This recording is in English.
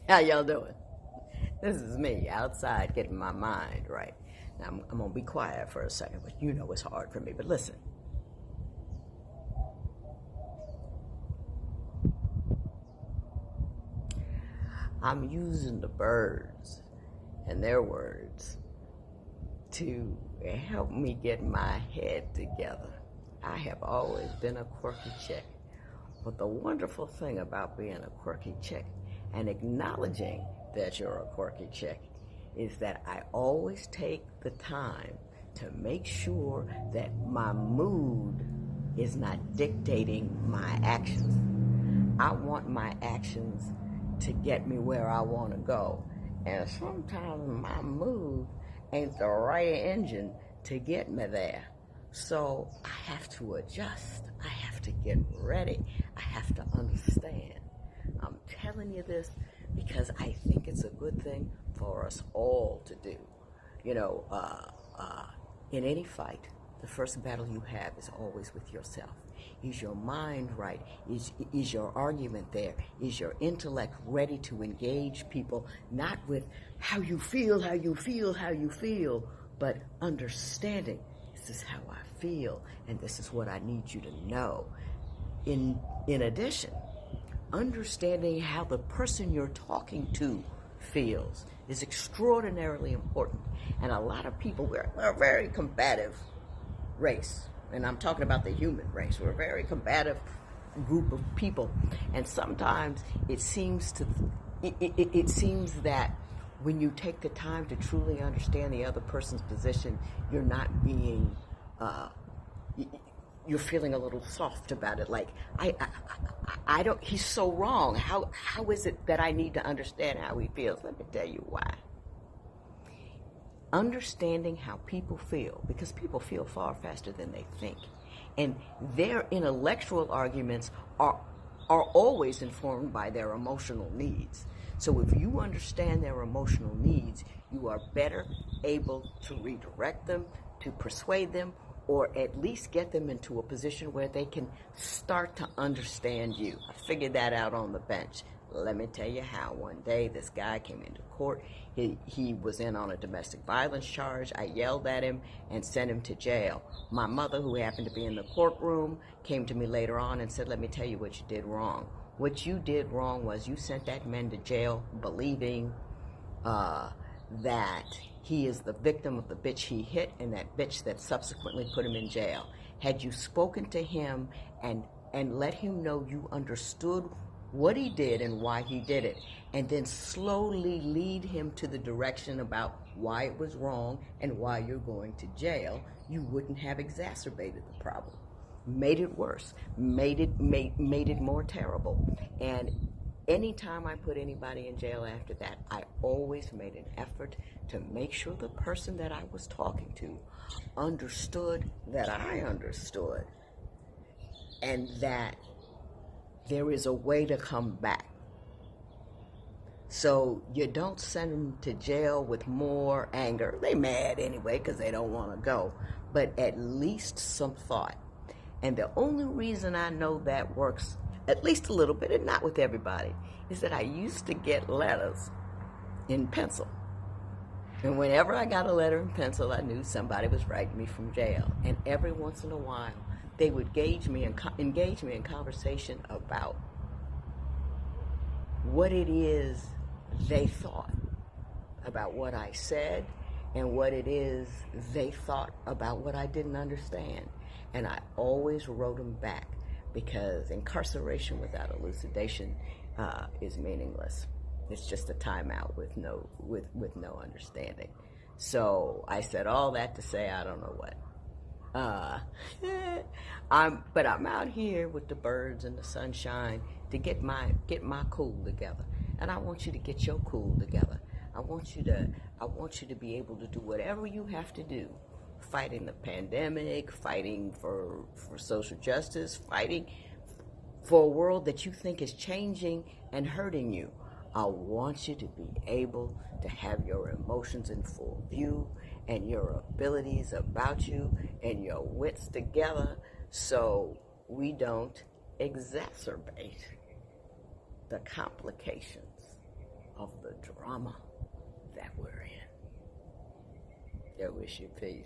How y'all doing? This is me outside getting my mind right. Now, I'm going to be quiet for a second, but you know it's hard for me. But listen, I'm using the birds and their words to help me get my head together. I have always been a quirky chick. But the wonderful thing about being a quirky chick and acknowledging that you're a quirky chick is that I always take the time to make sure that my mood is not dictating my actions. I want my actions to get me where I want to go. And sometimes my mood ain't the right engine to get me there. So I have to adjust. I have to get ready. I have to understand. I'm telling you this because I think it's a good thing for us all to do. You know, in any fight, the first battle you have is always with yourself. Is your mind right? Is your argument there? Is your intellect ready to engage people, not with how you feel, but understanding this is how I feel and this is what I need you to know. In addition, understanding how the person you're talking to feels is extraordinarily important. And a lot of people, we're a very combative race. And I'm talking about the human race. We're a very combative group of people. And sometimes it seems that when you take the time to truly understand the other person's position, you're not being, you're feeling a little soft about it. Like, I don't, he's so wrong. How is it that I need to understand how he feels? Let me tell you why. Understanding how people feel, because people feel far faster than they think. And their intellectual arguments are always informed by their emotional needs. So if you understand their emotional needs, you are better able to redirect them, to persuade them, or at least get them into a position where they can start to understand you. I figured that out on the bench. Let me tell you how. One day, this guy came into court. He was in on a domestic violence charge. I yelled at him and sent him to jail. My mother, who happened to be in the courtroom, came to me later on and said, let me tell you what you did wrong. What you did wrong was you sent that man to jail believing that he is the victim of the bitch he hit and that bitch that subsequently put him in jail. Had you spoken to him and let him know you understood what he did and why he did it, and then slowly lead him to the direction about why it was wrong and why you're going to jail, you wouldn't have exacerbated the problem. Made it worse, made it more terrible. And anytime I put anybody in jail after that, I always made an effort to make sure the person that I was talking to understood that I understood, and that there is a way to come back. So you don't send them to jail with more anger. They mad anyway because they don't want to go, but at least some thought. And the only reason I know that works, at least a little bit, and not with everybody, is that I used to get letters in pencil. And whenever I got a letter in pencil, I knew somebody was writing me from jail. And every once in a while, they would engage me in conversation about what it is they thought about what I said and what it is they thought about what I didn't understand. And I always wrote them back, because incarceration without elucidation is meaningless. It's just a timeout with no understanding. So I said all that to say I don't know what. But I'm out here with the birds and the sunshine to get my cool together, and I want you to get your cool together. I want you to be able to do whatever you have to do, fighting the pandemic, fighting for social justice, fighting for a world that you think is changing and hurting you. I want you to be able to have your emotions in full view and your abilities about you and your wits together, so we don't exacerbate the complications of the drama that we're in. There was your peace.